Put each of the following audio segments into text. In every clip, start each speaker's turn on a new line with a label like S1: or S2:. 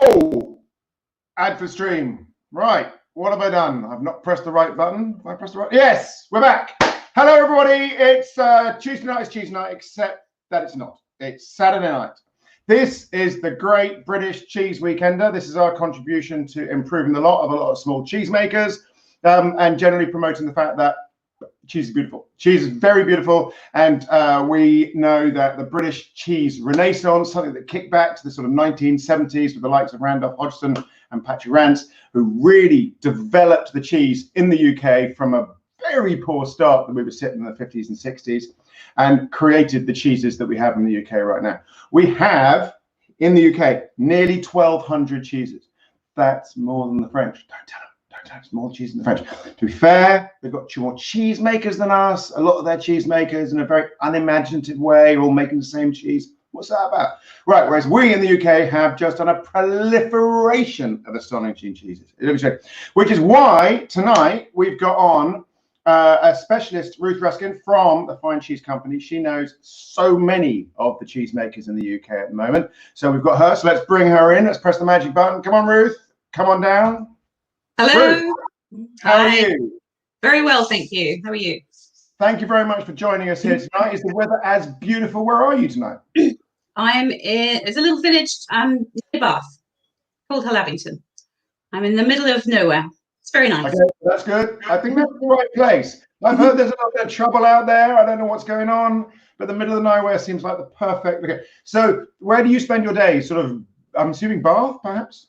S1: Oh, add for stream. Right. What have I done? I've not pressed the right button. Have I pressed the right? Yes, we're back. Hello, everybody. It's Tuesday night. It's Tuesday night, except that it's not. It's Saturday night. This is the Great British Cheese Weekender. This is our contribution to improving the lot of a lot of small cheesemakers and generally promoting the fact that cheese is beautiful. Cheese is very beautiful, and we know that the British cheese renaissance, something that kicked back to the sort of 1970s with the likes of Randolph Hodgson and Patrick Rance, who really developed the cheese in the UK from a very poor start that we were sitting in the 50s and 60s, and created the cheeses that we have in the UK right now. We have, in the UK, nearly 1,200 cheeses. That's more than the French. Don't tell them. It's more cheese than the French. To be fair, they've got more cheesemakers than us. A lot of their cheesemakers, in a very unimaginative way, are all making the same cheese. What's that about? Right, whereas we in the UK have just done a proliferation of astonishing cheeses. Which is why tonight we've got on a specialist, Ruth Ruskin, from the Fine Cheese Company. She knows so many of the cheesemakers in the UK at the moment. So we've got her. So let's bring her in. Let's press the magic button. Come on, Ruth. Come on down.
S2: Hello.
S1: Ruth, how are you?
S2: Very well, thank you. How are you?
S1: Thank you very much for joining us here tonight. Is the weather as beautiful? Where are you tonight?
S2: I'm in, it's a little village near Bath called Hallavington. I'm in the middle of nowhere. It's very nice.
S1: Okay, that's good. I think that's the right place. I've heard there's a little bit of trouble out there. I don't know what's going on, but the middle of nowhere seems like the perfect. Okay, so where do you spend your day? Sort of, I'm assuming Bath, perhaps?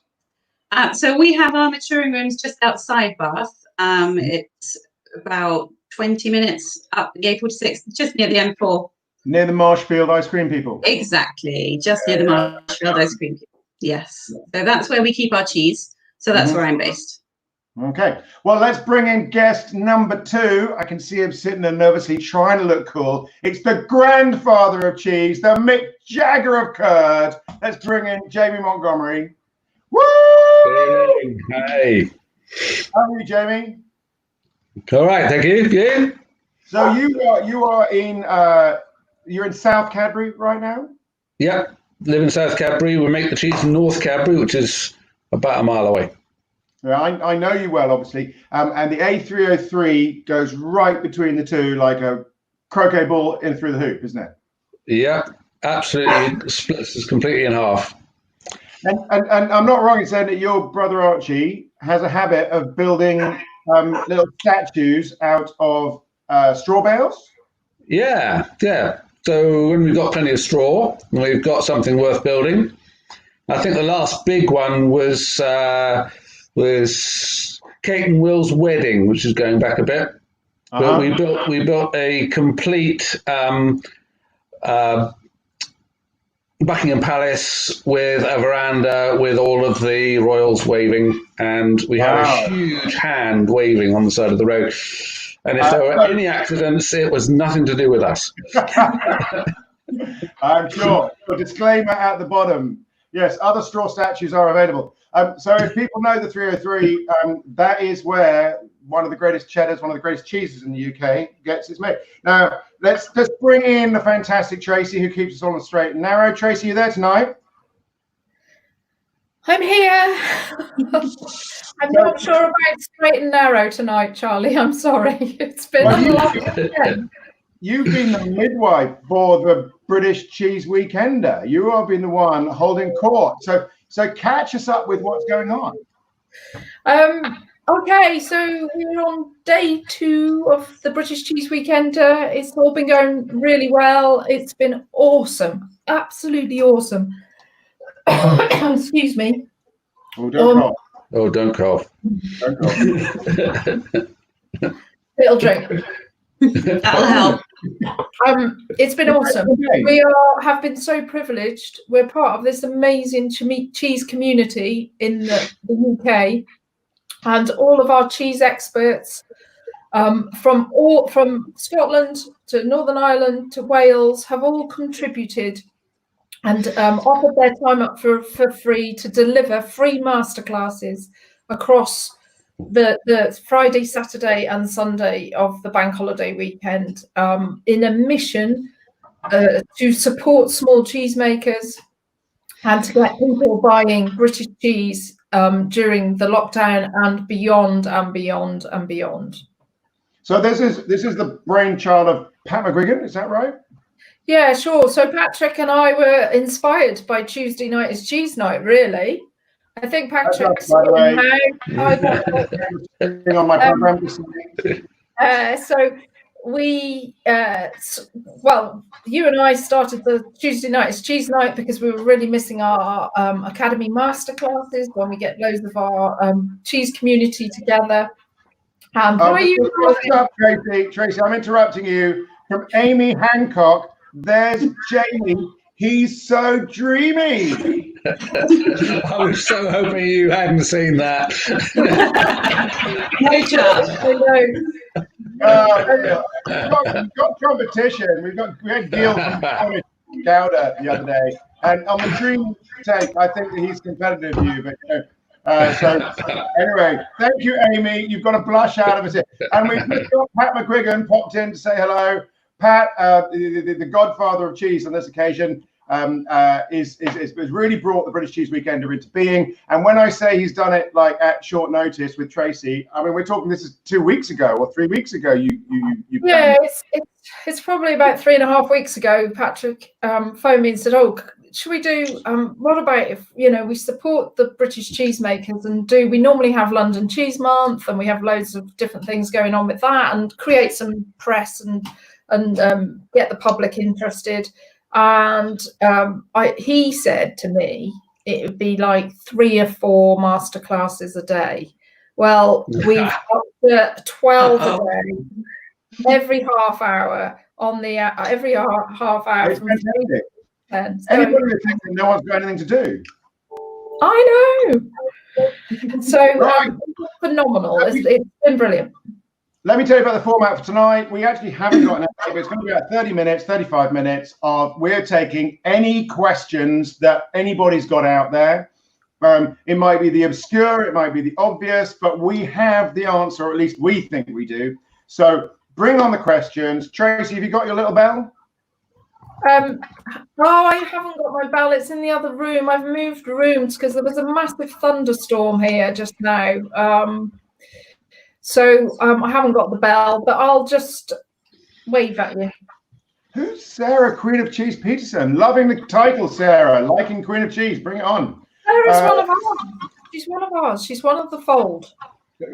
S2: So we have our maturing rooms just outside Bath. It's about 20 minutes up the A46, just near the M4.
S1: Near the Marshfield ice cream people.
S2: Exactly, just near the Marshfield ice cream people. Yes, so that's where we keep our cheese. So that's where I'm based.
S1: Okay, well, let's bring in guest number 2. I can see him sitting there nervously trying to look cool. It's the grandfather of cheese, the Mick Jagger of curd. Let's bring in Jamie Montgomery. Woo!
S3: Hey.
S1: How are you, Jamie?
S3: All right, thank you. Good.
S1: So you're in South Cadbury right now?
S3: Yeah, live in South Cadbury. We make the cheese in North Cadbury, which is about a mile away.
S1: Yeah, I know you well, obviously. And the A303 goes right between the two, like a croquet ball in through the hoop, isn't it?
S3: Yeah, absolutely. It splits us completely in half.
S1: And I'm not wrong in saying that your brother Archie has a habit of building little statues out of straw bales.
S3: Yeah. So when we've got plenty of straw, we've got something worth building. I think the last big one was Kate and Will's wedding, which is going back a bit. But we built a complete Buckingham Palace with a veranda with all of the royals waving, and we had a huge hand waving on the side of the road. And if there were any accidents, it was nothing to do with us.
S1: I'm sure. A disclaimer at the bottom. Yes, other straw statues are available. So if people know the 303, that is where one of the greatest cheddars, one of the greatest cheeses in the UK gets its made. Now, let's bring in the fantastic Tracy, who keeps us on the straight and narrow. Tracy, you there tonight?
S4: I'm here. I'm not sure about straight and narrow tonight, Charlie. I'm sorry. It's been a long weekend.
S1: You've been the midwife for the British Cheese Weekender. You have been the one holding court. So catch us up with what's going on.
S4: Okay, so we're on day 2 of the British Cheese Weekender. It's all been going really well. It's been awesome, absolutely awesome. Excuse me.
S1: Oh, don't cough.
S3: Oh, don't cough.
S1: Don't cough.
S4: Little drink.
S2: That'll help.
S4: It's been awesome. We have been so privileged. We're part of this amazing cheese community in the UK, and all of our cheese experts from Scotland to Northern Ireland to Wales have all contributed and offered their time up for free to deliver free masterclasses across the Friday, Saturday and Sunday of the bank holiday weekend in a mission to support small cheesemakers and to get people buying British cheese during the lockdown and beyond and beyond and beyond.
S1: So this is the brainchild of Pat McGuigan, is that right?
S4: Yeah, sure. So Patrick and I were inspired by Tuesday night is cheese night, really. I think Patrick's
S1: by the way. On my program.
S4: So we, well, you and I started the Tuesday night is cheese night because we were really missing our Academy masterclasses when we get loads of our cheese community together.
S1: What's up, Tracy? I'm interrupting you. From Amy Hancock, there's Jamie. He's so dreamy.
S3: I was so hoping you hadn't seen that.
S2: No chance.
S1: We've got competition. We had Gil from Gouda the other day, and on the dream take, I think that he's competitive with you, but so anyway, thank you, Amy. You've got a blush out of us here. And we've got Pat McGuigan popped in to say hello. Pat, the godfather of cheese on this occasion, has really brought the British Cheese Weekender into being. And when I say he's done it like at short notice with Tracy, I mean, we're talking, this is 2 weeks ago or 3 weeks ago.
S4: Yeah, it's probably about 3.5 weeks ago. Patrick phoned me and said, "Oh, should we do? What about if we support the British cheesemakers and we normally have London Cheese Month and we have loads of different things going on with that and create some press and get the public interested." And he said to me it would be like 3 or 4 masterclasses a day. Well, we've got to 12 a day, every half hour on the every half hour.
S1: It's fantastic. Anybody who thinks that no one's got anything to do.
S4: I know. So phenomenal. It's been brilliant.
S1: Let me tell you about the format for tonight. We actually haven't got an hour, but it's going to be about 30 minutes, 35 minutes of we're taking any questions that anybody's got out there. It might be the obscure, it might be the obvious, but we have the answer, or at least we think we do. So bring on the questions. Tracy, have you got your little bell?
S4: I haven't got my bell. It's in the other room. I've moved rooms because there was a massive thunderstorm here just now. So I haven't got the bell, but I'll just wave at you.
S1: Who's Sarah, Queen of Cheese Peterson? Loving the title, Sarah. Liking Queen of Cheese. Bring it on.
S4: Sarah's one of ours. She's one of ours. She's one of the fold.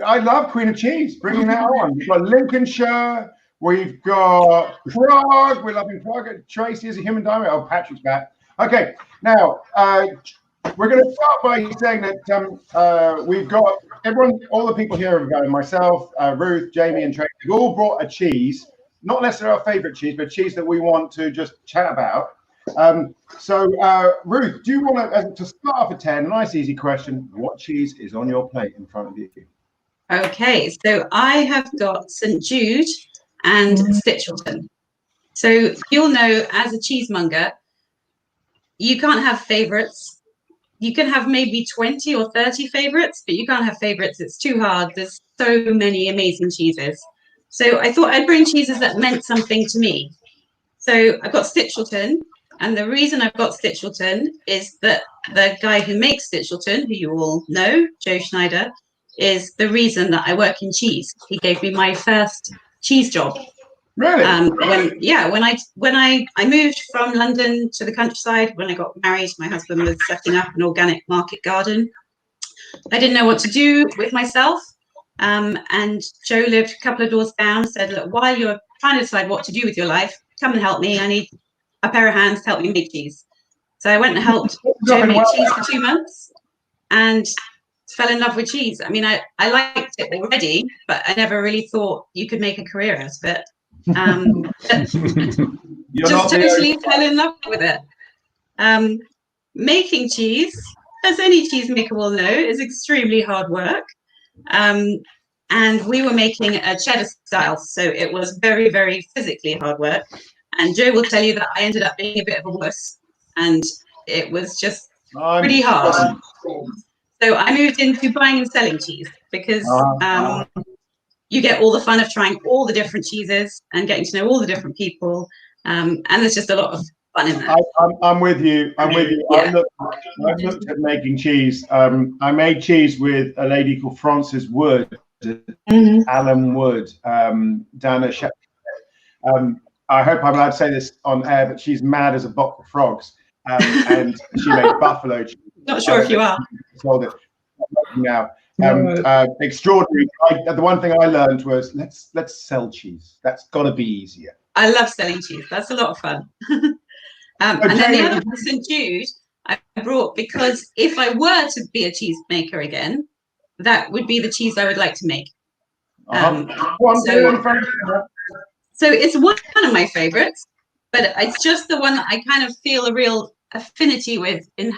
S1: I love Queen of Cheese. Bringing that on. We've got Lincolnshire. We've got Prague. We're loving Prague. Tracy is a human diamond. Oh, Patrick's back. Okay. Now, we're going to start by saying that we've got everyone, all the people here, myself, Ruth, Jamie, and Tracy, have all brought a cheese, not necessarily our favorite cheese, but cheese that we want to just chat about. So, Ruth, do you want to start off at 10? A nice, easy question. What cheese is on your plate in front of you?
S2: Okay, so I have got St. Jude and Stitchelton. So you'll know, as a cheesemonger, you can't have favorites. You can have maybe 20 or 30 favorites, but you can't have favorites. It's too hard. There's so many amazing cheeses. So I thought I'd bring cheeses that meant something to me. So I've got Stitchelton, and the reason I've got Stitchelton is that the guy who makes Stitchelton, who you all know, Joe Schneider, is the reason that I work in cheese. He gave me my first cheese job.
S1: Really?
S2: When I moved from London to the countryside, when I got married, my husband was setting up an organic market garden. I didn't know what to do with myself. And Joe lived a couple of doors down, said, "Look, while you're trying to decide what to do with your life, come and help me. I need a pair of hands to help me make cheese." So I went and helped Joe make cheese for 2 months and fell in love with cheese. I mean, I liked it already, but I never really thought you could make a career out of it. Just totally fell in love with it. Making cheese, as any cheesemaker will know, is extremely hard work. And we were making a cheddar style, so it was very, very physically hard work. And Joe will tell you that I ended up being a bit of a wuss, and it was just pretty hard. So I moved into buying and selling cheese because you get all the fun of trying all the different cheeses and getting to know all the different people. And there's just a lot of fun in there.
S1: I'm with you. I'm with you.
S2: Yeah.
S1: I've looked at making cheese. I made cheese with a lady called Frances Wood, Alan Wood, down at Sheffield. I hope I'm allowed to say this on air, but she's mad as a box of frogs, and she made buffalo cheese.
S2: Not sure if you are.
S1: Sold it now. Extraordinary. The one thing I learned was let's sell cheese. That's got to be easier.
S2: I love selling cheese. That's a lot of fun. And then the other St. Jude I brought because if I were to be a cheese maker again, that would be the cheese I would like to make. So it's one of my favorites, but it's just the one that I kind of feel a real affinity with in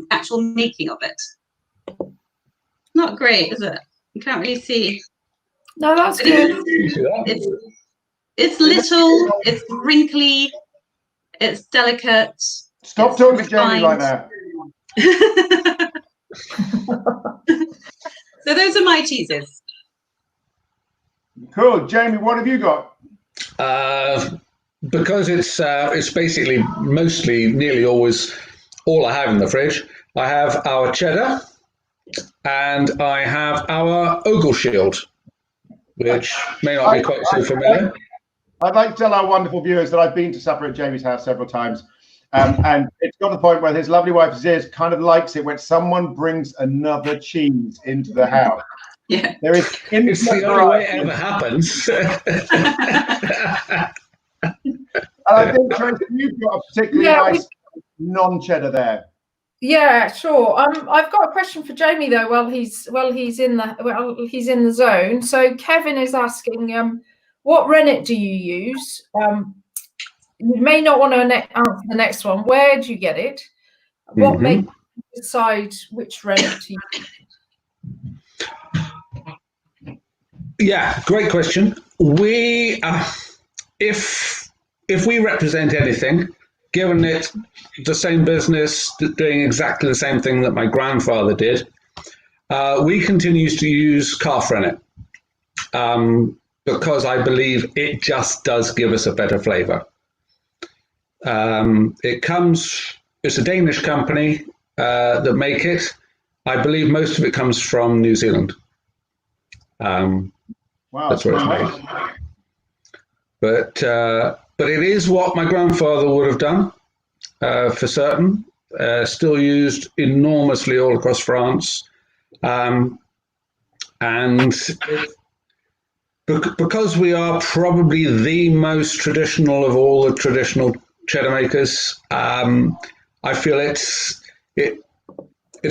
S2: actual making of it. Not great, is it? You can't really see.
S4: No, that's good.
S2: It's little, it's wrinkly, it's delicate.
S1: Stop talking to Jamie like that.
S2: So those are my cheeses.
S1: Cool. Jamie, what have you got?
S3: Because it's basically mostly nearly always all I have in the fridge. I have our cheddar and I have our Ogleshield, which may not be quite so familiar.
S1: I'd like to tell our wonderful viewers that I've been to supper at Jamie's house several times. And it's got to the point where his lovely wife Ziz kind of likes it when someone brings another cheese into the house.
S2: Yeah,
S1: there is.
S3: It's the only way it ever happens.
S1: And I think Tracy, you've got a particularly nice non-cheddar there.
S4: Yeah, sure. I've got a question for Jamie though. While he's in the zone. So Kevin is asking, what rennet do you use? You may not want to answer the next one. Where do you get it? What makes you decide which rennet to use?
S3: Yeah, great question. We, if we represent anything, given it the same business doing exactly the same thing that my grandfather did, we continue to use calf rennet because I believe it just does give us a better flavour. It's a Danish company that make it. I believe most of it comes from New Zealand.
S1: Wow,
S3: that's where it's made. But it is what my grandfather would have done for certain. Still used enormously all across France, and because we are probably the most traditional of all the traditional cheddar makers, I feel it's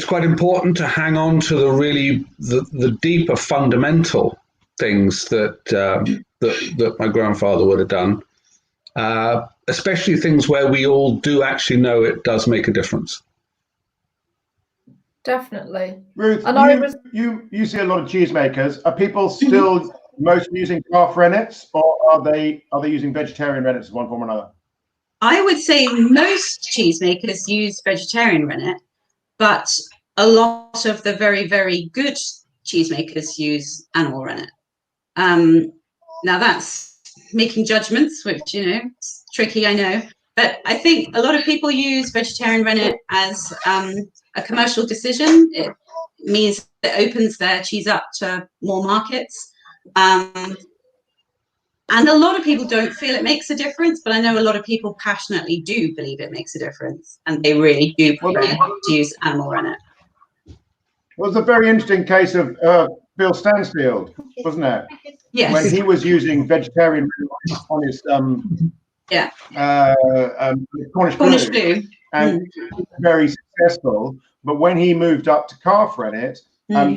S3: quite important to hang on to the deeper fundamental things that my grandfather would have done, especially things where we all do actually know it does make a difference.
S4: Definitely.
S1: Ruth, you see a lot of cheesemakers. Are people still mostly using calf rennets, or are they using vegetarian rennets in one form or another?
S2: I would say most cheesemakers use vegetarian rennet, but a lot of the very, very good cheesemakers use animal rennet. Now that's making judgments, which, it's tricky, I know. But I think a lot of people use vegetarian rennet as a commercial decision. It means it opens their cheese up to more markets. And a lot of people don't feel it makes a difference, but I know a lot of people passionately do believe it makes a difference, and they really do prefer to use animal rennet.
S1: Well, it's a very interesting case of Bill Stansfield, wasn't it?
S2: Yes.
S1: When he was using vegetarian on his Cornish blue, and very successful. But when he moved up to calf rennet,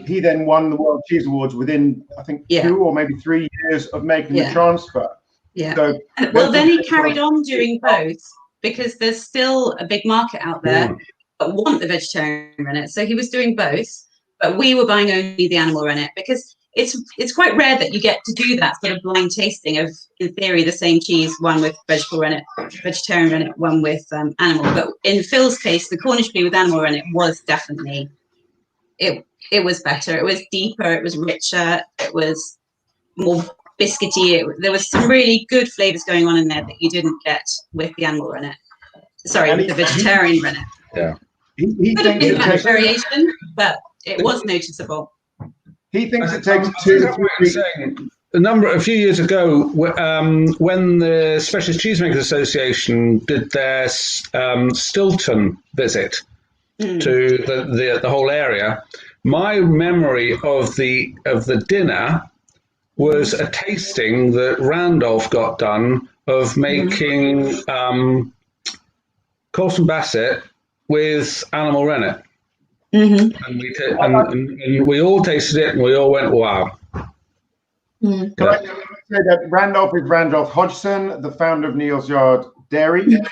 S1: he then won the World Cheese Awards within, I think, 2 or maybe 3 years of making the transfer.
S2: Yeah.
S1: So,
S2: well, then he carried on doing both because there's still a big market out there that want the vegetarian rennet. So he was doing both, but we were buying only the animal rennet because it's quite rare that you get to do that sort of blind tasting of, in theory, the same cheese, one with vegetarian rennet, one with animal. But in Phil's case, the Cornish blue with animal rennet was definitely, it was better. It was deeper. It was richer. It was more biscuity. There was some really good flavors going on in there that you didn't get with the animal rennet. Sorry, the vegetarian rennet.
S3: Yeah.
S1: He
S2: Could have
S1: thinks
S2: been
S1: it
S2: that
S1: takes,
S2: variation, but it was noticeable.
S1: he thinks it takes
S3: I
S1: 2
S3: think I'm
S1: to
S3: right in
S1: 3.
S3: saying a few years ago, when the Specialist Cheesemakers Association did their Stilton visit to the whole area, my memory of the dinner was a tasting that Randolph got done of making Colson Bassett with animal rennet. And we all tasted it and we all went, wow.
S1: Can I say that Randolph is Randolph Hodgson, the founder of Neal's Yard Dairy, just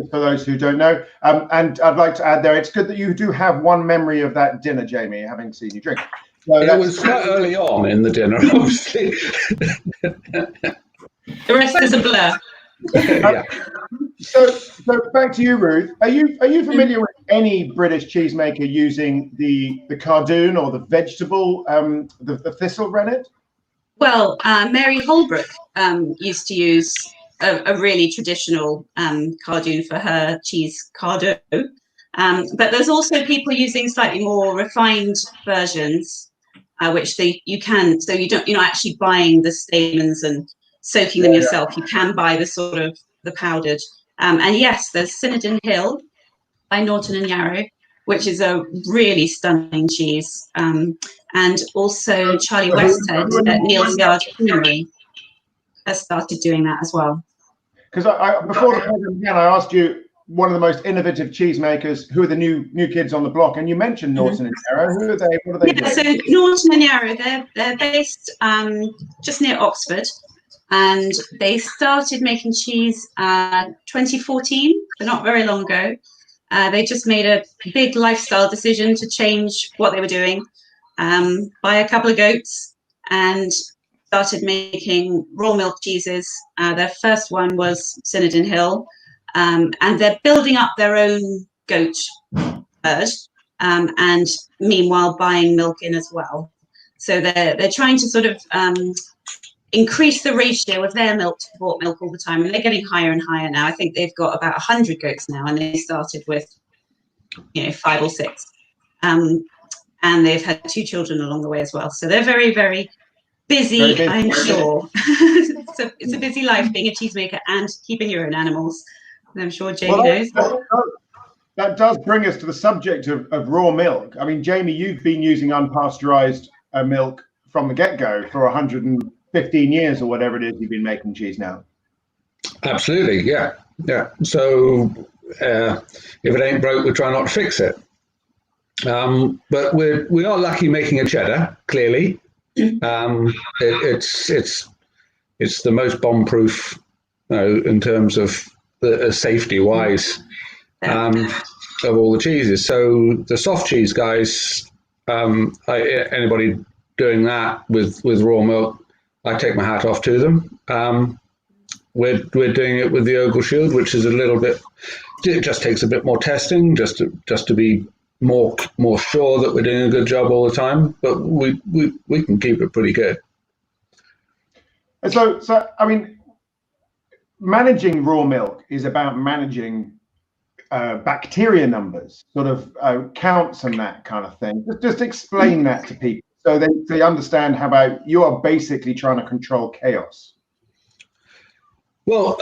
S1: for those who don't know. And I'd like to add there, it's good that you do have one memory of that dinner, Jamie, having seen you drink. So
S3: it was quite early on in the dinner, obviously.
S2: The rest is a blur.
S3: Yeah.
S1: So back to you, Ruth. Are you familiar with any British cheesemaker using the cardoon or the vegetable, the thistle rennet?
S2: Well, Mary Holbrook used to use a really traditional cardoon for her cheese cardo. But there's also people using slightly more refined versions, which you're not actually buying the stamens and soaking them yourself. You can buy the powdered. And yes, there's Cinedin Hill by Norton and Yarrow, which is a really stunning cheese. And also Charlie Westhead at Neal's Yard Creamery has started doing that as well.
S1: Because before the program began, I asked you one of the most innovative cheesemakers, who are the new kids on the block, and you mentioned Norton and Yarrow. Who are they? What are they doing?
S2: So Norton and Yarrow, they're based just near Oxford, and they started making cheese 2014, so not very long ago. They just made a big lifestyle decision to change what they were doing, buy a couple of goats, and started making raw milk cheeses. Their first one was Cinedin Hill, and they're building up their own goat herd, and meanwhile buying milk in as well. So they're trying to sort of increase the ratio of their milk to bought milk all the time, and they're getting higher and higher now. I think they've got about 100 goats now, and they started with 5 or 6, and they've had 2 children along the way as well. So they're very, very busy, I'm sure. It's a busy life being a cheesemaker and keeping your own animals. And I'm sure Jamie knows.
S1: That does bring us to the subject of raw milk. I mean, Jamie, you've been using unpasteurized milk from the get-go for 115 years or whatever it is you've been making cheese now.
S3: Absolutely, yeah. So if it ain't broke, we try not to fix it. But we are lucky making a cheddar, clearly. It's the most bomb-proof, in terms of the safety-wise, of all the cheeses. So the soft cheese guys, anybody doing that with raw milk, I take my hat off to them. We're doing it with the Ogle Shield, which is it just takes a bit more testing, just to be more sure that we're doing a good job all the time. But we can keep it pretty good.
S1: And so I mean, managing raw milk is about managing bacteria numbers, sort of counts and that kind of thing. Just explain that to people so they understand how about you are basically trying to control chaos.
S3: Well,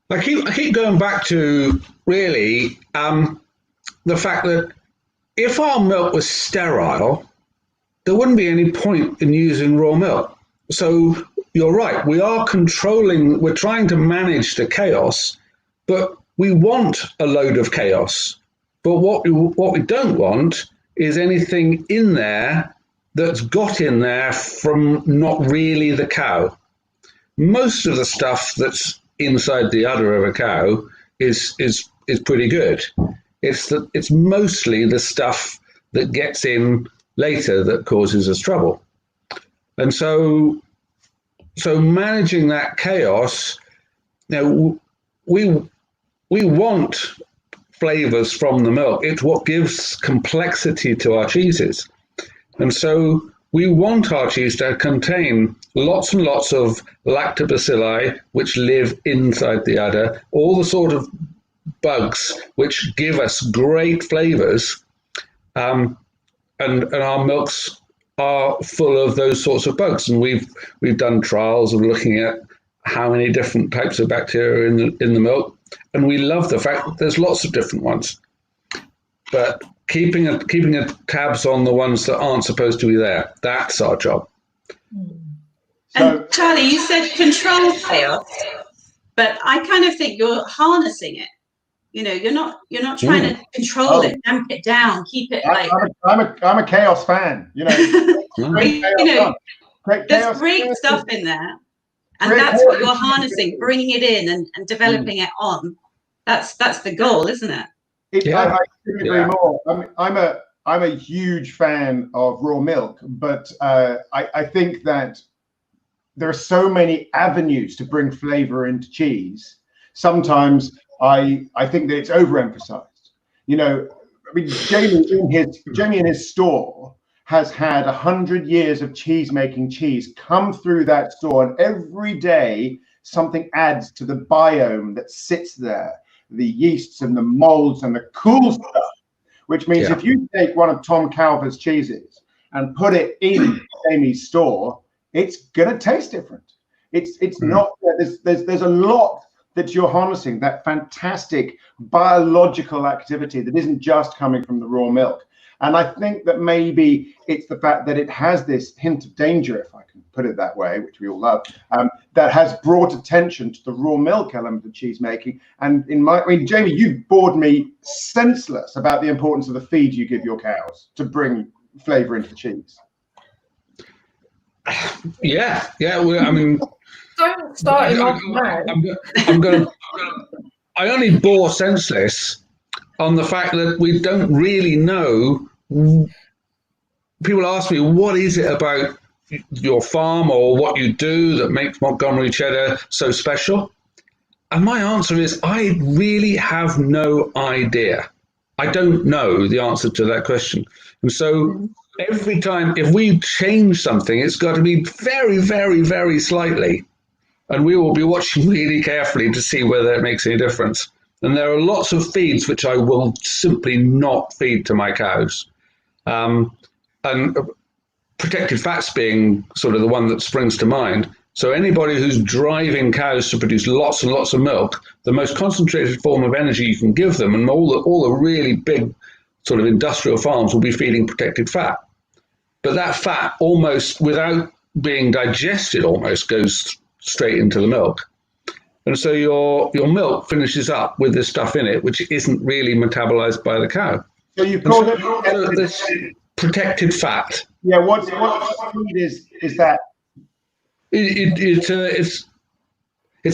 S3: I keep going back to really the fact that if our milk was sterile, there wouldn't be any point in using raw milk. So you're right, we're trying to manage the chaos, but we want a load of chaos. But what we don't want is anything in there that's got in there from not really the cow. Most of the stuff that's inside the udder of a cow is pretty good. It's mostly the stuff that gets in later that causes us trouble. And so managing that chaos, we want flavors from the milk. It's what gives complexity to our cheeses. And so we want our cheese to contain lots and lots of lactobacilli, which live inside the udder, all the sort of bugs which give us great flavors, and our milks are full of those sorts of bugs. And we've done trials of looking at how many different types of bacteria in the milk, and we love the fact that there's lots of different ones. But keeping a tabs on the ones that aren't supposed to be there, that's our job.
S2: And Charlie, you said control chaos, but I kind of think you're harnessing it. You know, you're not trying to control it, damp it down, keep it like.
S1: I'm a chaos fan. You know,
S2: there's great stuff in there, and that's what you're harnessing, bringing it in and developing it on. That's the goal, isn't it?
S1: I couldn't agree more. I'm a huge fan of raw milk, but I think that there are so many avenues to bring flavor into cheese. Sometimes I think that it's overemphasized. You know, I mean, Jamie in his store has had 100 years of making cheese come through that store, and every day something adds to the biome that sits there, the yeasts and the molds and the cool stuff, which means if you take one of Tom Calver's cheeses and put it in Jamie's store, it's gonna taste different. It's not, there's a lot that you're harnessing, that fantastic biological activity that isn't just coming from the raw milk. And I think that maybe it's the fact that it has this hint of danger, if I can put it that way, which we all love, that has brought attention to the raw milk element of cheese making. And Jamie, you bored me senseless about the importance of the feed you give your cows to bring flavor into the cheese.
S3: Yeah. Well, I mean,
S4: don't start him off now.
S3: I only bore senseless on the fact that we don't really know. People ask me, what is it about your farm or what you do that makes Montgomery cheddar so special? And my answer is, I really have no idea. I don't know the answer to that question. And so every time, if we change something, it's got to be very, very, very slightly. And we will be watching really carefully to see whether it makes any difference. And there are lots of feeds which I will simply not feed to my cows. And protected fats being sort of the one that springs to mind. So anybody who's driving cows to produce lots and lots of milk, the most concentrated form of energy you can give them, and all the really big sort of industrial farms will be feeding protected fat. But that fat almost, without being digested, almost goes straight into the milk. And so your milk finishes up with this stuff in it, which isn't really metabolized by the cow.
S1: So you call it
S3: this protected fat.
S1: Yeah, what feed is that?
S3: It's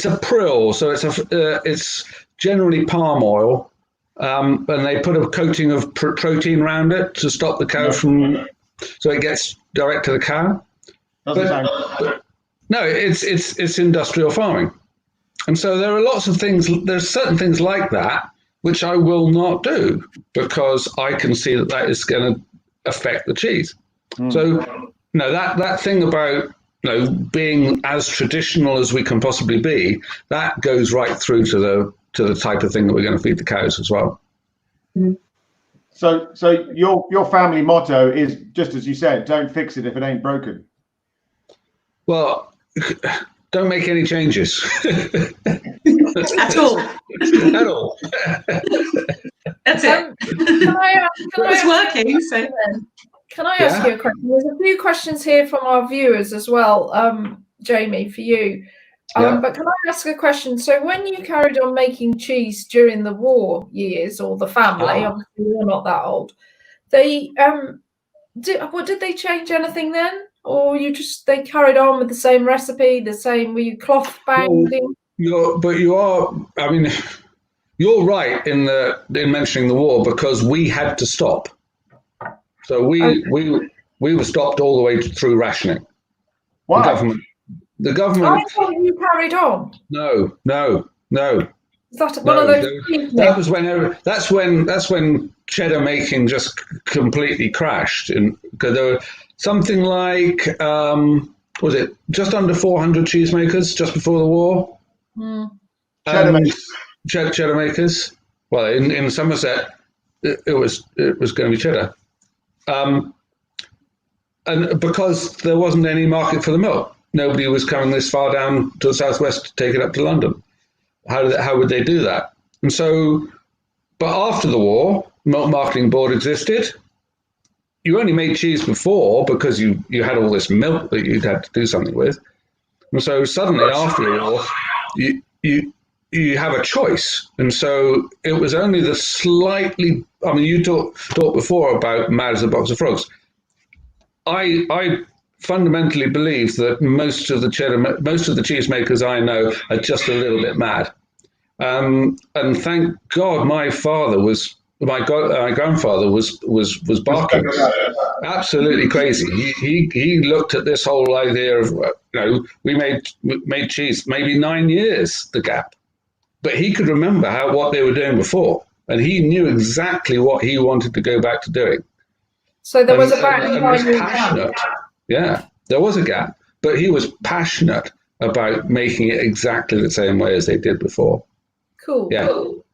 S3: a prill, so it's generally palm oil, and they put a coating of protein around it to stop the cow from, so it gets direct to the cow. But no, it's industrial farming. And so there are lots of things, there's certain things like that, which I will not do because I can see that is going to affect the cheese. So, that thing about, being as traditional as we can possibly be, that goes right through to the type of thing that we're going to feed the cows as well.
S1: So your family motto is, just as you said, don't fix it if it ain't broken.
S3: Well, don't make any changes.
S2: At all.
S3: At all.
S2: That's it. It's working. So.
S4: Can I ask you a question? There's a few questions here from our viewers as well, Jamie, for you. But can I ask a question? So when you carried on making cheese during the war years, or the family, obviously you're not that old, they did they change anything then? Or they carried on with the same recipe, were you cloth binding?
S3: You're right in mentioning the war, because we had to stop. So we were stopped all the way through rationing.
S1: Why?
S3: The government.
S4: I thought you carried on.
S3: No.
S4: Is that one of those? That's when cheddar making just completely crashed, because there were something like was it just under 400 cheesemakers just before the war?
S1: Cheddar makers.
S3: Cheddar makers. Well, in Somerset, it was going to be cheddar, and because there wasn't any market for the milk, nobody was coming this far down to the southwest to take it up to London. How would they do that? And so, but after the war, Milk Marketing Board existed. You only made cheese before because you had all this milk that you'd had to do something with. And so suddenly after the war, you have a choice. And so it was only the slightly, I mean, you talked before about mad as a box of frogs. I fundamentally believe that most of the cheesemakers I know are just a little bit mad. And thank God my grandfather was barking, absolutely crazy. He looked at this whole idea of, we made cheese maybe 9 years, the gap, but he could remember what they were doing before, and he knew exactly what he wanted to go back to doing.
S4: So there was a gap.
S3: Yeah, there was a gap, but he was passionate about making it exactly the same way as they did before.
S4: Cool.
S3: Yeah.
S4: Cool.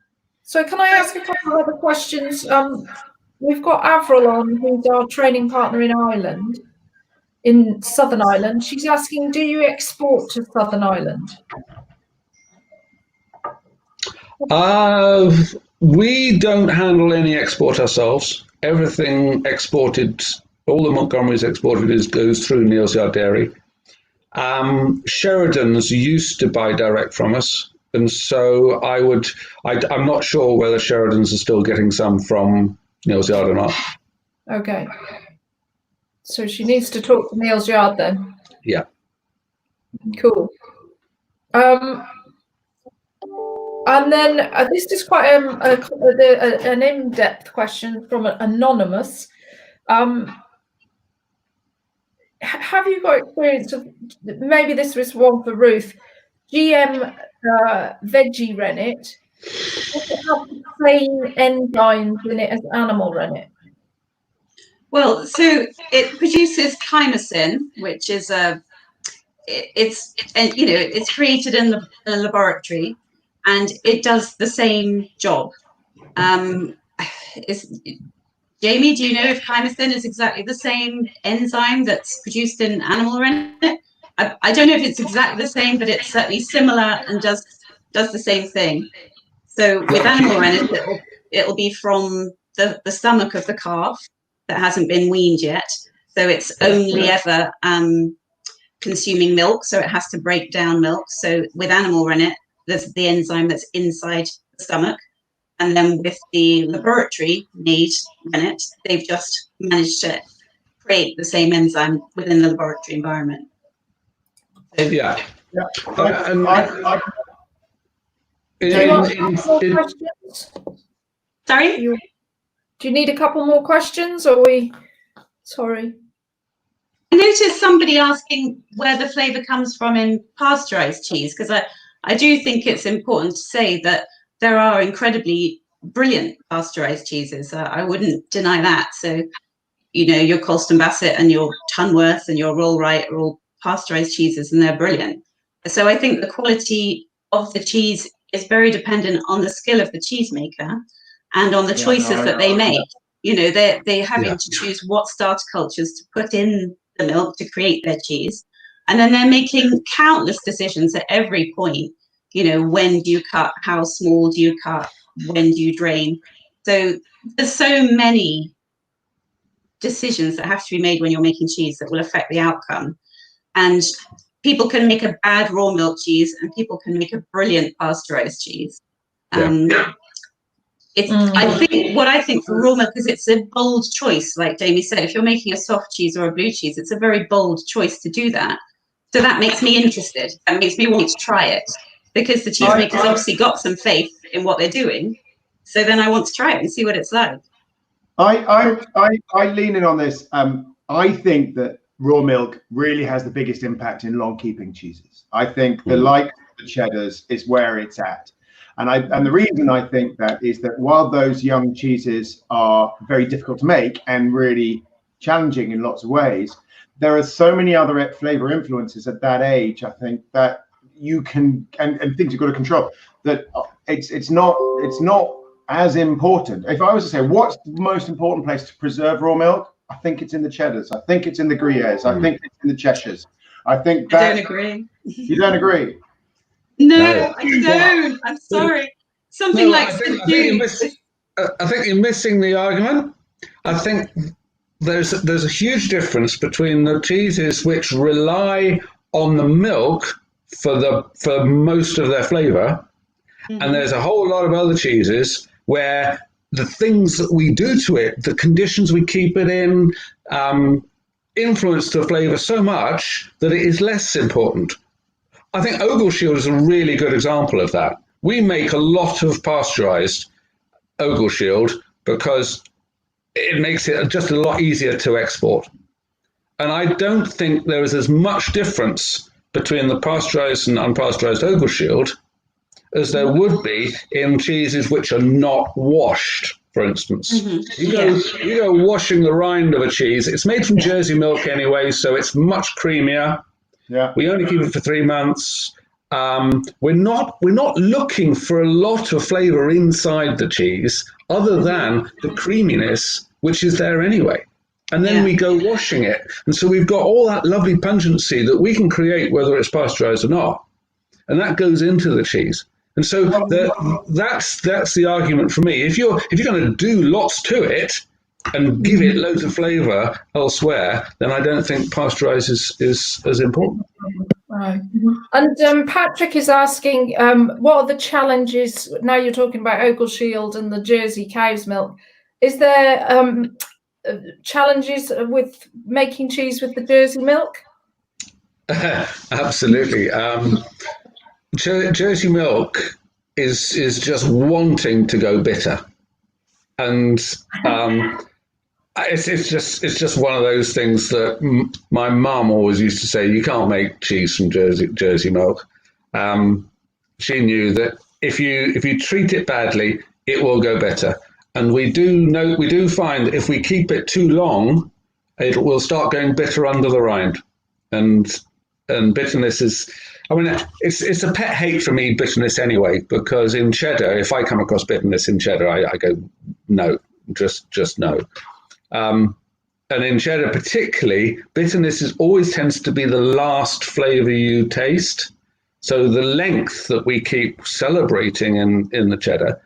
S4: So can I ask a couple of other questions? We've got Avril on, who's our training partner in Ireland, in Southern Ireland. She's asking, do you export to Southern Ireland?
S3: We don't handle any export ourselves. Everything exported, all the Montgomery's exported goes through Neal's Yard Dairy. Sheridan's used to buy direct from us. And so I'm not sure whether Sheridan's are still getting some from Neal's Yard or not.
S4: Okay. So she needs to talk to Neal's Yard then.
S3: Yeah.
S4: Cool. And then this is quite an in-depth question from an anonymous. Have you got experience of, maybe this was one for Ruth, GM veggie rennet? Does it have the same enzymes in it as animal rennet?
S2: Well, so it produces chymosin, which is it's created in the laboratory, and it does the same job. Jamie, do you know if chymosin is exactly the same enzyme that's produced in animal rennet? I don't know if it's exactly the same, but it's certainly similar and does the same thing. So with animal rennet, it'll be from the stomach of the calf that hasn't been weaned yet. So it's only ever consuming milk, so it has to break down milk. So with animal rennet, there's the enzyme that's inside the stomach. And then with the laboratory made rennet, they've just managed to create the same enzyme within the laboratory environment. So,
S3: yeah.
S4: Do you want more questions?
S2: Sorry?
S4: Do you need a couple more questions, or sorry?
S2: I noticed somebody asking where the flavour comes from in pasteurised cheese, because I do think it's important to say that there are incredibly brilliant pasteurised cheeses. I wouldn't deny that. So, your Colston Bassett and your Tunworth and your Roll Right are all pasteurised cheeses, and they're brilliant. So I think the quality of the cheese is very dependent on the skill of the cheesemaker and on the choices that they make. They're having to choose what starter cultures to put in the milk to create their cheese. And then they're making countless decisions at every point. When do you cut? How small do you cut? When do you drain? So there's so many decisions that have to be made when you're making cheese that will affect the outcome. And people can make a bad raw milk cheese, and people can make a brilliant pasteurized cheese. I think for raw milk is it's a bold choice, like Jamie said. If you're making a soft cheese or a blue cheese, it's a very bold choice to do that. So that makes me interested. That makes me want to try it, because the cheesemaker's obviously got some faith in what they're doing. So then I want to try it and see what it's like.
S1: I lean in on this. I think that raw milk really has the biggest impact in long keeping cheeses. I think the like the cheddars is where it's at. And the reason I think that is that while those young cheeses are very difficult to make and really challenging in lots of ways, there are so many other flavor influences at that age, I think, that you can and things you've got to control, that it's not as important. If I was to say what's the most important place to preserve raw milk, I think it's in the cheddars. I think it's in the Gruyères. I think it's in the Cheshires. I think that.
S2: I don't agree.
S1: You don't agree?
S2: No, I don't. I'm sorry. Something like
S3: I think you're missing the argument. I think there's a huge difference between the cheeses which rely on the milk for most of their flavour, and there's a whole lot of other cheeses where the things that we do to it, the conditions we keep it in, influence the flavour so much that it is less important. I think Ogleshield is a really good example of that. We make a lot of pasteurised Ogleshield because it makes it just a lot easier to export. And I don't think there is as much difference between the pasteurised and unpasteurised Ogleshield as there would be in cheeses which are not washed, for instance. You go washing the rind of a cheese. It's made from Jersey milk anyway, so it's much creamier.
S1: Yeah.
S3: We only keep it for 3 months. We're not looking for a lot of flavour inside the cheese other than the creaminess, which is there anyway. And then we go washing it. And so we've got all that lovely pungency that we can create whether it's pasteurised or not. And that goes into the cheese. And so that's the argument for me. If you're going to do lots to it and give it loads of flavour elsewhere, then I don't think pasteurised is as important.
S4: Right. And Patrick is asking, what are the challenges? Now you're talking about Ogleshield and the Jersey cow's milk. Is there challenges with making cheese with the Jersey milk?
S3: Absolutely. Jersey milk is just wanting to go bitter, and it's just one of those things that my mum always used to say. You can't make cheese from Jersey milk. She knew that if you treat it badly, it will go bitter. And we do find that if we keep it too long, it will start going bitter under the rind, and bitterness is. I mean, it's a pet hate for me, bitterness anyway, because in cheddar, if I come across bitterness in cheddar, I go, no, just no. And in cheddar particularly, bitterness always tends to be the last flavour you taste. So the length that we keep celebrating in the cheddar,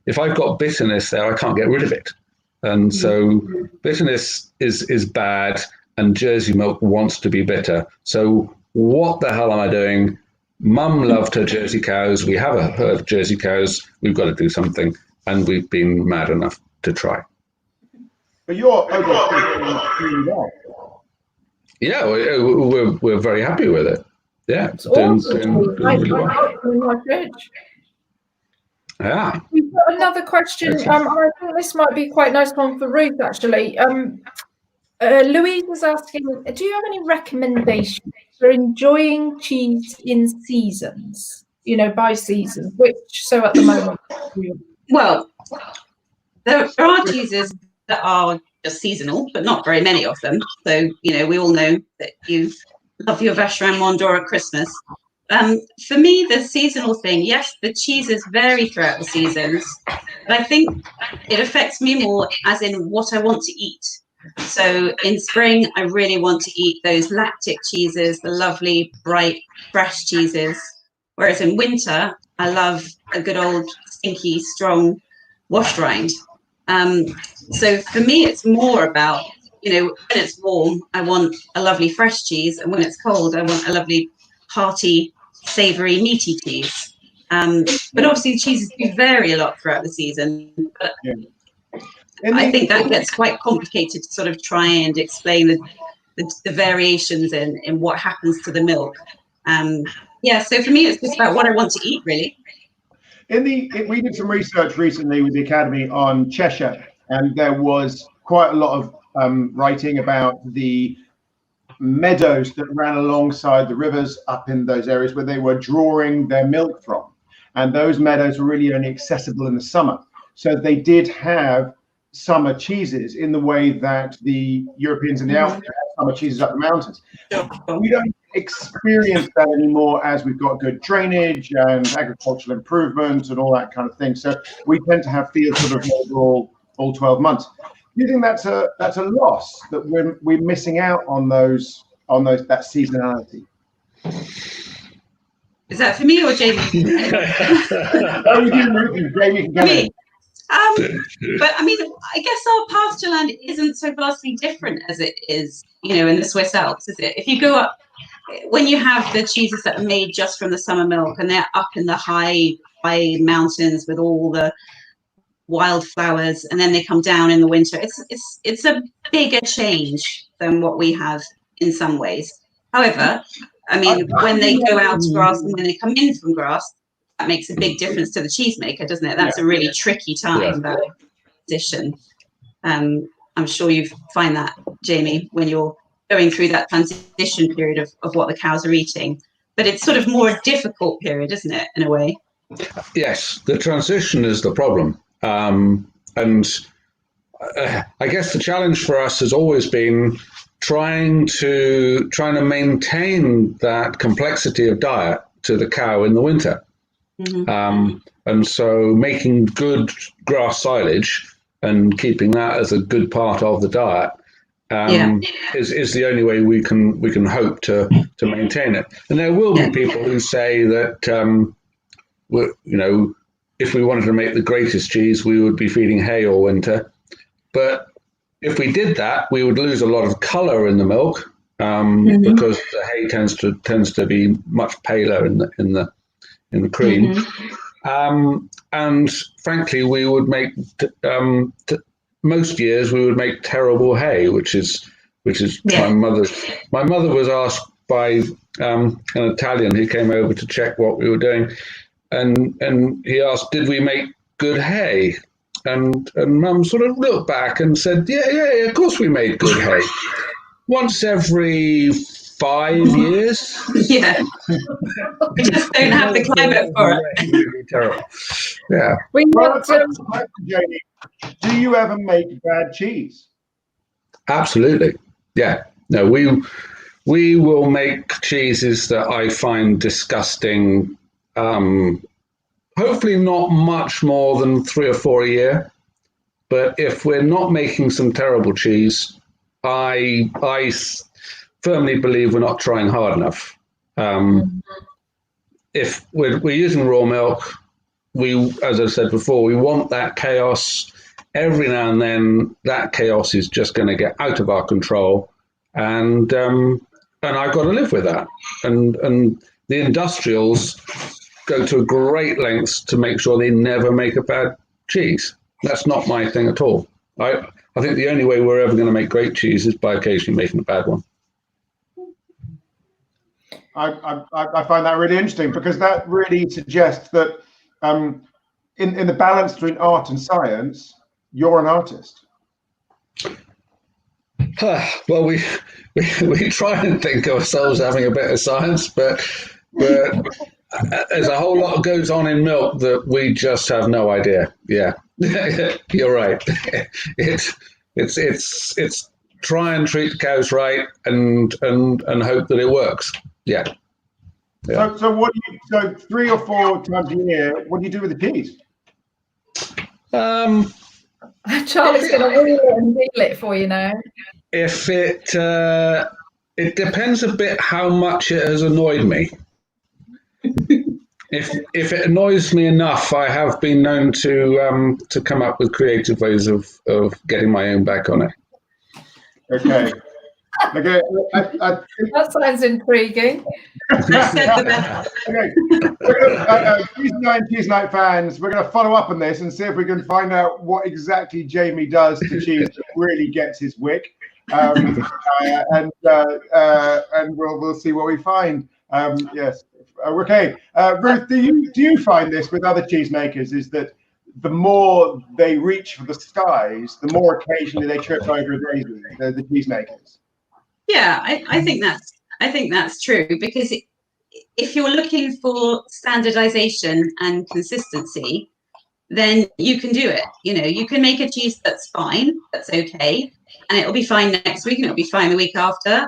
S3: if I've got bitterness there, I can't get rid of it. And so bitterness is bad, and Jersey milk wants to be bitter. So what the hell am I doing? Mum loved her Jersey cows. We have a herd of Jersey cows. We've got to do something. And we've been mad enough to try.
S1: But you're doing well.
S3: Yeah, we're very happy with it. Yeah.
S4: It's awesome.
S3: Really well. Yeah.
S4: We've got another question. I think this might be quite a nice one for Ruth, actually. Louise is asking, do you have any recommendations for enjoying cheese in seasons, by season, so at the moment?
S2: Well, there are cheeses that are just seasonal, but not very many of them. So, we all know that you love your Vacherin Mondor at Christmas. For me, the seasonal thing, yes, the cheeses vary throughout the seasons, but I think it affects me more as in what I want to eat. So in spring, I really want to eat those lactic cheeses, the lovely, bright, fresh cheeses. Whereas in winter, I love a good old, stinky, strong washed rind. So for me, it's more about, when it's warm, I want a lovely fresh cheese. And when it's cold, I want a lovely, hearty, savoury, meaty cheese. But obviously, cheeses do vary a lot throughout the season. But I think that gets quite complicated to sort of try and explain the variations in what happens to the milk. So for me, it's just about what I want to eat, really.
S1: We did some research recently with the Academy on Cheshire, and there was quite a lot of writing about the meadows that ran alongside the rivers up in those areas where they were drawing their milk from. And those meadows were really only accessible in the summer. So they did have summer cheeses in the way that the Europeans in the Alps have summer cheeses up the mountains. We don't experience that anymore as we've got good drainage and agricultural improvement and all that kind of thing. So we tend to have fields sort of all 12 months. Do you think that's a loss, that we're missing out on that seasonality?
S2: Is that for me or Jamie?
S1: Oh, Jamie can get it.
S2: But I mean, I guess our pasture land isn't so vastly different as it is, in the Swiss Alps, is it? If you go up, when you have the cheeses that are made just from the summer milk and they're up in the high mountains with all the wildflowers, and then they come down in the winter, it's a bigger change than what we have in some ways. However, I mean, when they go out to grass and when they come in from grass, that makes a big difference to the cheesemaker, doesn't it? That's a really tricky time, that transition. I'm sure you find that, Jamie, when you're going through that transition period of what the cows are eating. But it's sort of more a difficult period, isn't it, in a way?
S3: Yes, the transition is the problem. And I guess the challenge for us has always been trying to maintain that complexity of diet to the cow in the winter. Mm-hmm. And so making good grass silage and keeping that as a good part of the diet is the only way we can hope to maintain it. And there will be people who say that if we wanted to make the greatest cheese, we would be feeding hay all winter. But if we did that, we would lose a lot of colour in the milk because the hay tends to be much paler in the cream. Mm-hmm. And frankly, we would make most years we would make terrible hay, which is my mother was asked by an Italian who came over to check what we were doing, and he asked, did we make good hay? And Mum sort of looked back and said, yeah, of course we made good hay. Once every 5 years.
S2: Yeah. We just don't have the climate for it.
S3: Really terrible. Yeah.
S1: Jamie, do you ever make bad cheese?
S3: Absolutely. Yeah. No, we will make cheeses that I find disgusting. Hopefully not much more than 3 or 4 a year. But if we're not making some terrible cheese, I firmly believe we're not trying hard enough. If we're using raw milk, as I said before, we want that chaos. Every now and then, that chaos is just going to get out of our control, and I've got to live with that. And the industrials go to great lengths to make sure they never make a bad cheese. That's not my thing at all. I think the only way we're ever going to make great cheese is by occasionally making a bad one.
S1: I find that really interesting, because that really suggests that in the balance between art and science, you're an artist.
S3: Well, we try and think of ourselves having a bit of science, but there's a whole lot goes on in milk that we just have no idea. Yeah, you're right. It's try and treat the cows right and hope that it works. Yeah.
S1: So 3 or 4 times a year, what do you do with the cheese?
S4: Charlie's going to wheel it and deal it for you now.
S3: If it depends a bit how much it has annoyed me. If it annoys me enough, I have been known to come up with creative ways of getting my own back on it.
S1: Okay. Okay.
S4: That sounds intriguing.
S1: Okay. Cheese Night fans, we're going to follow up on this and see if we can find out what exactly Jamie does to cheese that really gets his wick, and we'll see what we find. Yes. Okay. Ruth, do you find this with other cheesemakers? Is that the more they reach for the skies, the more occasionally they trip over a daisy, the cheesemakers?
S2: Yeah, I think that's true, because if you're looking for standardization and consistency, then you can do it. You can make a cheese that's fine, that's okay, and it'll be fine next week, and it'll be fine the week after.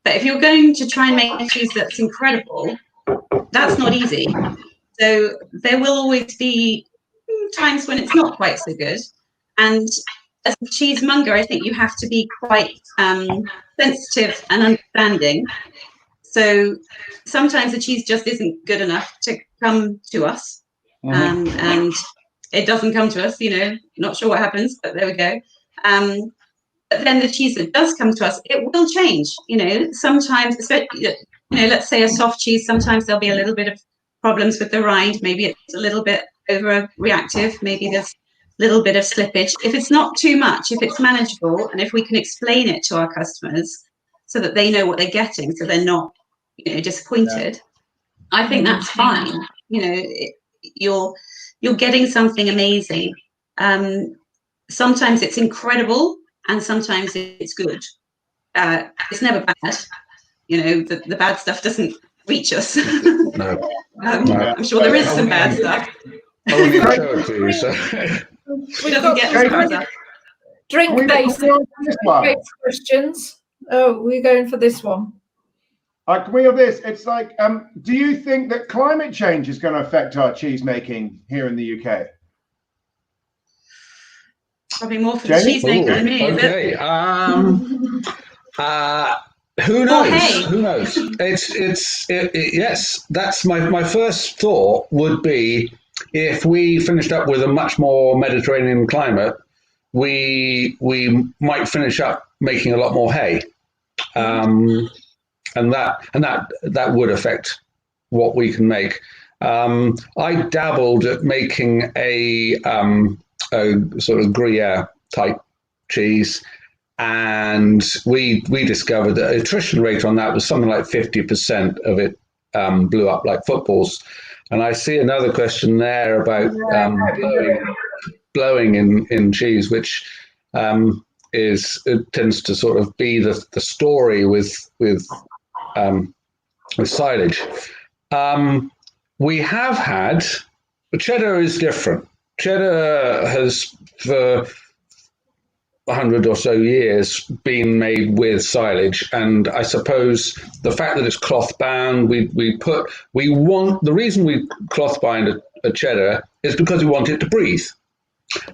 S2: But if you're going to try and make cheese that's incredible, that's not easy. So there will always be times when it's not quite so good. And as a cheesemonger, I think you have to be quite sensitive and understanding. So sometimes the cheese just isn't good enough to come to us. And it doesn't come to us, not sure what happens, but there we go. But then the cheese that does come to us, it will change. Sometimes, let's say a soft cheese, sometimes there'll be a little bit of problems with the rind. Maybe it's a little bit overreactive. Maybe there's a little bit of slippage. If it's not too much, if it's manageable, and if we can explain it to our customers so that they know what they're getting, so they're not, disappointed, I think that's fine. You're getting something amazing. Sometimes it's incredible, and sometimes it's good. It's never bad. The bad stuff doesn't reach us.
S3: No.
S2: I'm sure there is some bad stuff.
S3: Only show it to you, so.
S2: We doesn't get as bad stuff.
S4: Drink-based questions. Oh, we're going for this one.
S1: Can we have this? It's like, do you think that climate change is going to affect our cheese making here in the UK?
S2: Probably more for the cheesemaker than me.
S3: Okay. Who knows?
S2: Hey.
S3: Who knows? Yes. That's my first thought would be if we finished up with a much more Mediterranean climate, we might finish up making a lot more hay, and that would affect what we can make. I dabbled at making a sort of Gruyere type cheese, and we discovered that the attrition rate on that was something like 50% of it blew up like footballs. And I see another question there about blowing in cheese, which it tends to sort of be the story with silage. We have had, but cheddar is different. Cheddar has, for 100 or so years, been made with silage, and I suppose the fact that it's cloth bound, the reason we cloth bind a cheddar is because we want it to breathe,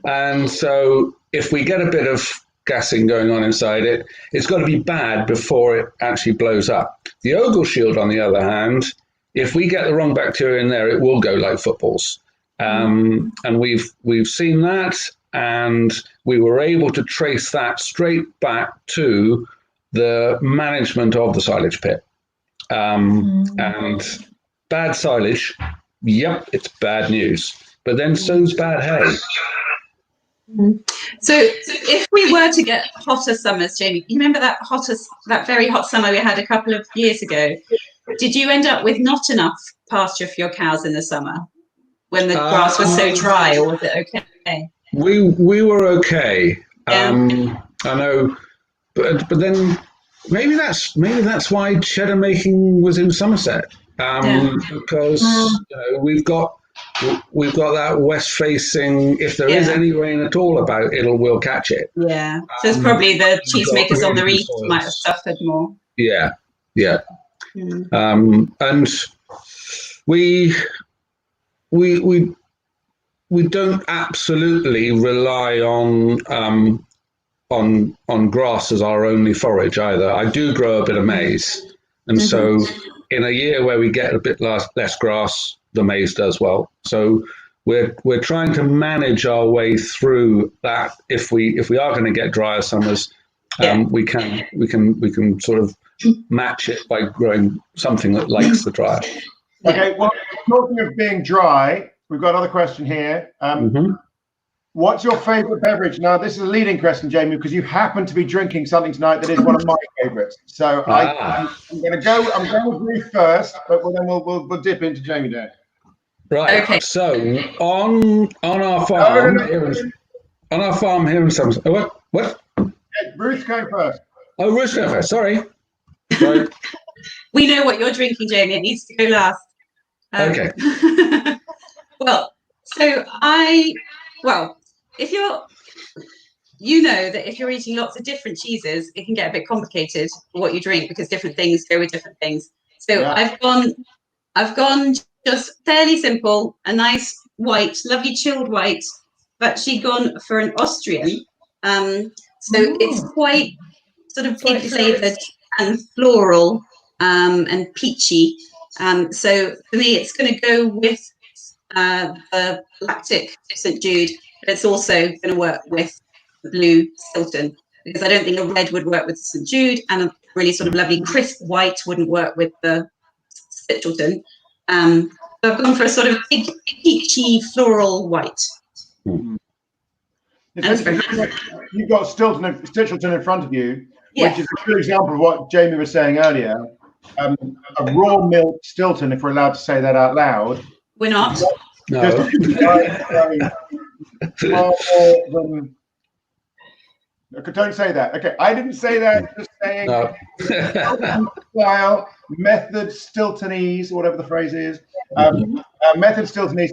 S3: and so if we get a bit of gassing going on inside it, it's got to be bad before it actually blows up. The ogle shield, on the other hand, if we get the wrong bacteria in there, it will go like footballs. And we've seen that, and we were able to trace that straight back to the management of the silage pit. And bad silage, yep, it's bad news. But then so's bad hay.
S2: So if we were to get hotter summers, Jamie, you remember that very hot summer we had a couple of years ago? Did you end up with not enough pasture for your cows in the summer when the grass was so dry, or was it okay?
S3: We were okay.
S2: Yeah.
S3: I know, but then maybe that's why cheddar making was in Somerset, because we've got that west facing. If there is any rain at all about, we'll catch it.
S2: Yeah, so it's probably the cheesemakers on the reef might have suffered more.
S3: Yeah.
S2: Mm.
S3: And we don't absolutely rely on grass as our only forage either. I do grow a bit of maize, and so in a year where we get a bit less grass, the maize does well. So we're trying to manage our way through that. If we are going to get drier summers, we can sort of match it by growing something that likes the dry.
S1: Okay, well, talking of being dry, we've got another question here. What's your favorite beverage? Now, this is a leading question, Jamie, because you happen to be drinking something tonight that is one of my favorites. So I'm going to go. I'm going with you first, but then we'll dip into Jamie there.
S3: Right. Okay. So on our farm, here in Somerset. What?
S1: Ruth's going first.
S3: Oh, Ruth's going first. Sorry.
S2: We know what you're drinking, Jamie. It needs to go last.
S3: Okay.
S2: Well, if you're you know that if you're eating lots of different cheeses, it can get a bit complicated what you drink because different things go with different things. So yeah. I've gone just fairly simple, a nice white, lovely chilled white, but she'd gone for an Austrian. So it's quite sort of big flavored and floral and peachy. So for me, it's going to go with the lactic St. Jude, but it's also going to work with the blue Stilton, because I don't think a red would work with St. Jude, and a really sort of lovely crisp white wouldn't work with the Stilton. So I've gone for a sort of big peachy floral white.
S1: You've got Stilton in front of you, which is a good example of what Jamie was saying earlier. A raw milk Stilton, if we're allowed to say that out loud.
S2: We're not.
S3: No.
S1: Don't say that. Okay, I didn't say that. Just saying. No. Style, method Stiltonese, whatever the phrase is. Method Stiltonese.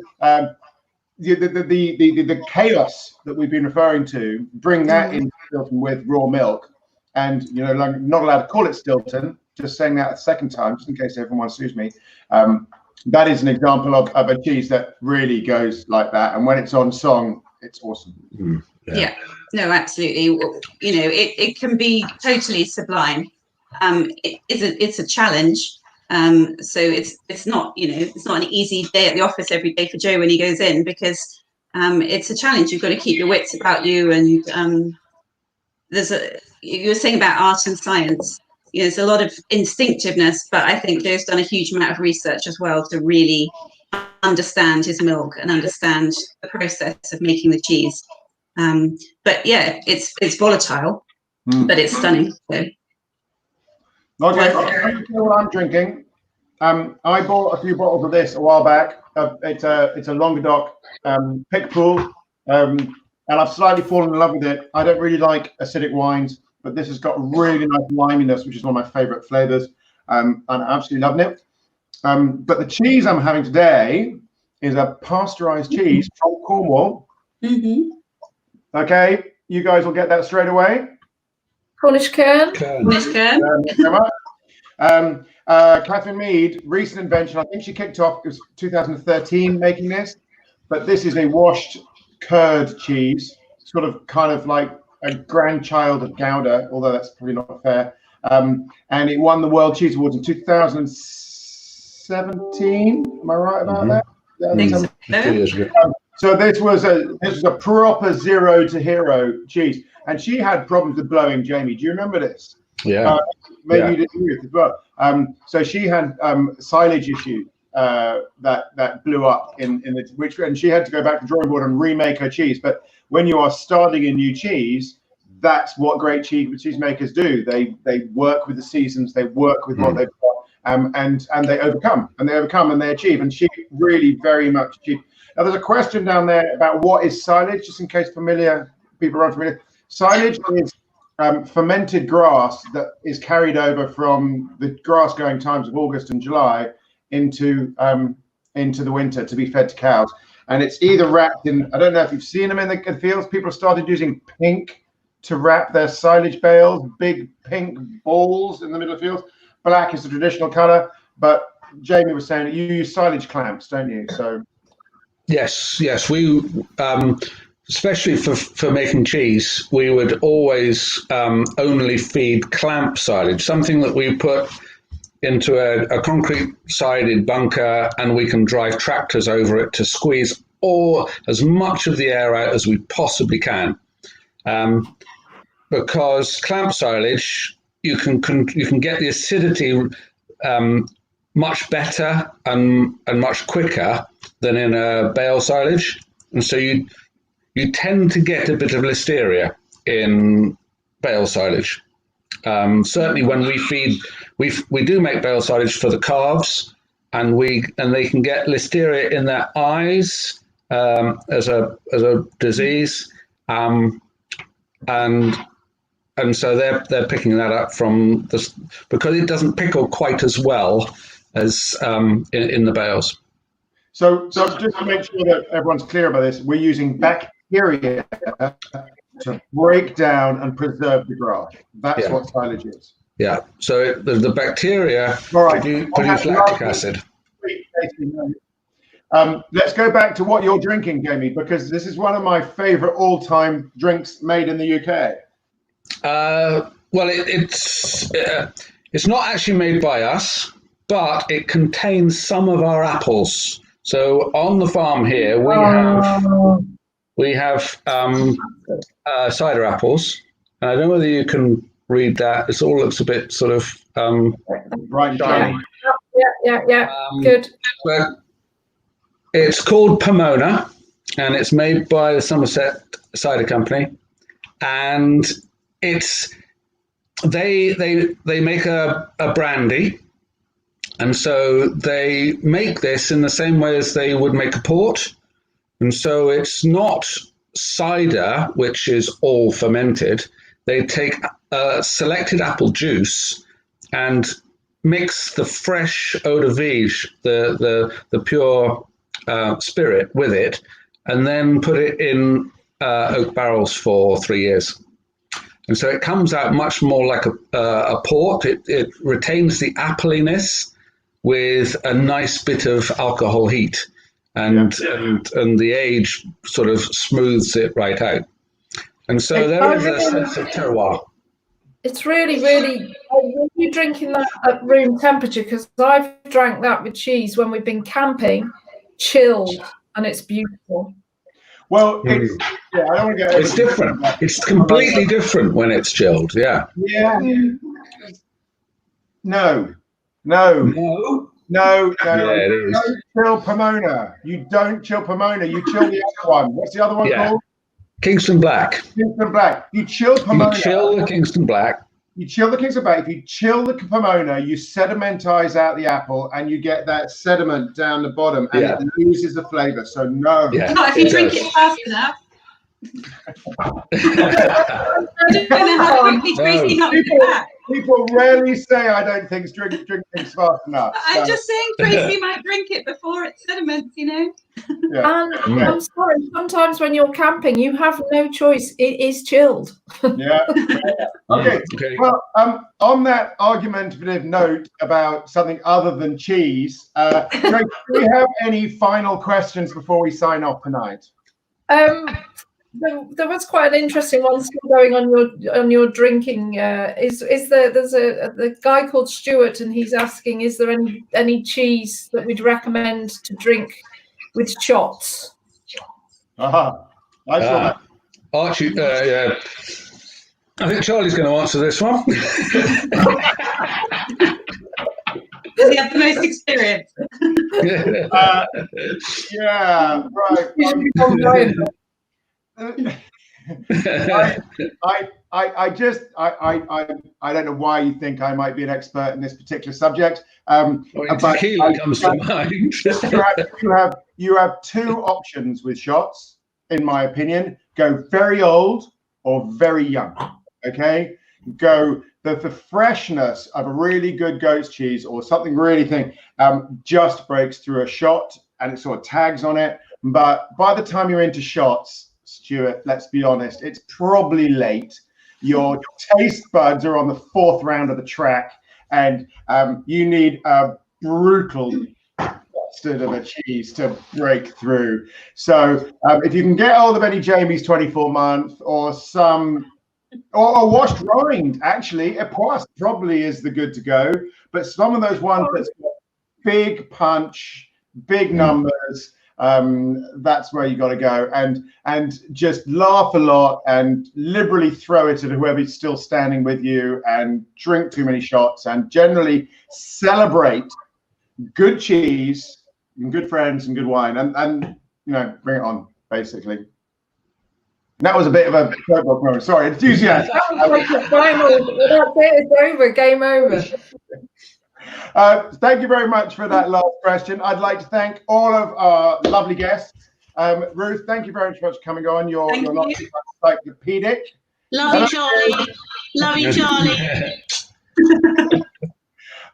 S1: The chaos that we've been referring to, bring that in Stilton with raw milk, and like, not allowed to call it Stilton. Just saying that a second time, just in case everyone sues me. That is an example of a cheese that really goes like that, and when it's on song, it's awesome.
S2: Yeah, no, absolutely. It can be totally sublime. It's a challenge. So it's not it's not an easy day at the office every day for Joe when he goes in, because it's a challenge. You've got to keep your wits about you, and you were saying about art and science. There's a lot of instinctiveness, but I think Joe's done a huge amount of research as well to really understand his milk and understand the process of making the cheese. But yeah, it's volatile, but it's stunning. So.
S1: Okay, what I'm drinking. I bought a few bottles of this a while back. It's a Languedoc Picpoul, and I've slightly fallen in love with it. I don't really like acidic wines, but this has got really nice liminess, which is one of my favorite flavors, and I'm absolutely loving it. But the cheese I'm having today is a pasteurized cheese from Cornwall. Okay, you guys will get that straight away.
S4: Cornish Kern.
S2: Cornish Kern.
S1: Catherine Mead, recent invention. I think she kicked off, it was 2013 making this, but this is a washed curd cheese, sort of kind of like a grandchild of Gouda, although that's probably not fair. And it won the World Cheese Awards in 2017. Am I right about that? So this was a proper zero to hero cheese, and she had problems with blowing. Jamie, do you remember this?
S3: Yeah.
S1: Maybe you didn't hear it as well. So she had silage issues that blew up and she had to go back to the drawing board and remake her cheese. But when you are starting a new cheese, that's what great cheesemakers do. They work with the seasons, they work with what they've got, and they overcome and they achieve. And she really very much achieved. Now there's a question down there about what is silage, just in case people are unfamiliar. Silage is fermented grass that is carried over from the grass going times of August and July into the winter to be fed to cows. And it's either wrapped in, I don't know if you've seen them in the fields, people have started using pink to wrap their silage bales, big pink balls in the middle of the fields. Black is the traditional color, but Jamie was saying that you use silage clamps, don't you? So
S3: yes, we especially for making cheese, we would always only feed clamp silage, something that we put into a concrete sided bunker, and we can drive tractors over it to squeeze as much of the air out as we possibly can. Because clamp silage, you can get the acidity much better and much quicker than in a bale silage, and so you tend to get a bit of listeria in bale silage. Certainly when we feed, we do make bale silage for the calves, and they can get listeria in their eyes as a disease, and so they're picking that up from this because it doesn't pickle quite as well as in the bales.
S1: So just to make sure that everyone's clear about this, we're using bacteria to break down and preserve the grass. That's what silage is.
S3: Yeah. So the bacteria produce lactic acid.
S1: Let's go back to what you're drinking, Jamie, because this is one of my favorite all-time drinks made in the UK.
S3: Well, it's not actually made by us, but it contains some of our apples. So on the farm here, we have cider apples. And I don't know whether you can read that. It all looks a bit sort of
S1: Right,
S3: shiny.
S4: Yeah. Good.
S3: But it's called Pomona, and it's made by the Somerset Cider Company, and they make a brandy, and so they make this in the same way as they would make a port, and so it's not cider, which is all fermented. They take selected apple juice and mix the fresh eau de vie, the pure spirit with it, and then put it in oak barrels for 3 years. And so it comes out much more like a port. It retains the appliness with a nice bit of alcohol heat, and the age sort of smooths it right out. And so there is a sense of terroir.
S4: It's really, really, when you're drinking that at room temperature, because I've drank that with cheese when we've been camping, chilled, and it's beautiful.
S1: Well, I don't want to get.
S3: It's different. It's completely different when it's chilled. Yeah.
S1: Yeah. No.
S3: Yeah, it is.
S1: You don't chill Pomona. You don't chill Pomona. You chill the other one. What's the other one called?
S3: Kingston Black.
S1: Kingston Black. You chill Pomona.
S3: You chill the Kingston Black.
S1: You chill the Kingston Black. If you chill the Pomona, you sedimentize out the apple, and you get that sediment down the bottom, and it loses the flavor. So no.
S3: Yeah,
S2: Not if you drink it fast enough. I don't know how quickly Tracy knocked it back.
S1: People rarely say I don't think drink things fast enough.
S2: I'm just saying Tracy might drink it before it sediments, you know.
S1: Yeah.
S4: And I'm sorry, sometimes when you're camping, you have no choice. It is chilled.
S1: Yeah. Okay. Well, on that argumentative note about something other than cheese, Tracy, do we have any final questions before we sign off tonight?
S4: There was quite an interesting one still going on your drinking. There's a guy called Stuart, and he's asking, is there any cheese that we'd recommend to drink with shots?
S1: I saw that.
S3: Archie, yeah. I think Charlie's going to answer this one.
S2: Does he have the most experience?
S1: Yeah, right. I don't know why you think I might be an expert in this particular subject.
S3: Tequila comes to mind.
S1: You have two options with shots, in my opinion. Go very old or very young. Okay, go the freshness of a really good goat's cheese or something really thin just breaks through a shot and it sort of tags on it. But by the time you're into shots, Stuart, let's be honest, it's probably late. Your taste buds are on the fourth round of the track, and you need a brutal bastard of a cheese to break through. So if you can get hold of any Jamie's 24 month or or washed rind, actually, Epoisse probably is the good to go. But some of those ones that's got big punch, big numbers, that's where you got to go, and just laugh a lot and liberally throw it at whoever's still standing with you, and drink too many shots, and generally celebrate good cheese and good friends and good wine, and bring it on, basically. That was a bit of a moment. Sorry, enthusiasm.
S4: It's over. Game over.
S1: Thank you very much for that last question. I'd like to thank all of our lovely guests. Ruth, thank you very much for coming on. You're not encyclopedic.
S5: Love you, Charlie. Love you, Charlie.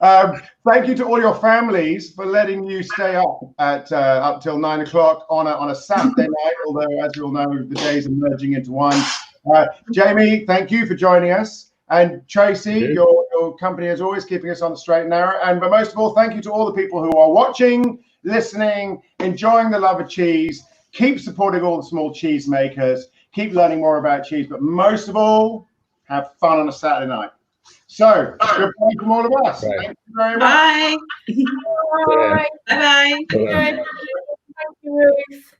S1: Thank you to all your families for letting you stay up at up till 9 o'clock on a Saturday night. Although, as we all know, the days are merging into one. Jamie, thank you for joining us, and Tracy, your company is always keeping us on the straight and narrow. And but most of all, thank you to all the people who are watching, listening, enjoying the love of cheese. Keep supporting all the small cheese makers. Keep learning more about cheese, but most of all, have fun on a Saturday night. So, goodbye from all of us.
S3: Right.
S1: Thank you very much.
S2: Bye.
S4: Bye.
S2: Bye-bye.
S4: Thank you, Ruth.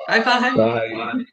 S2: Bye-bye.
S3: Bye.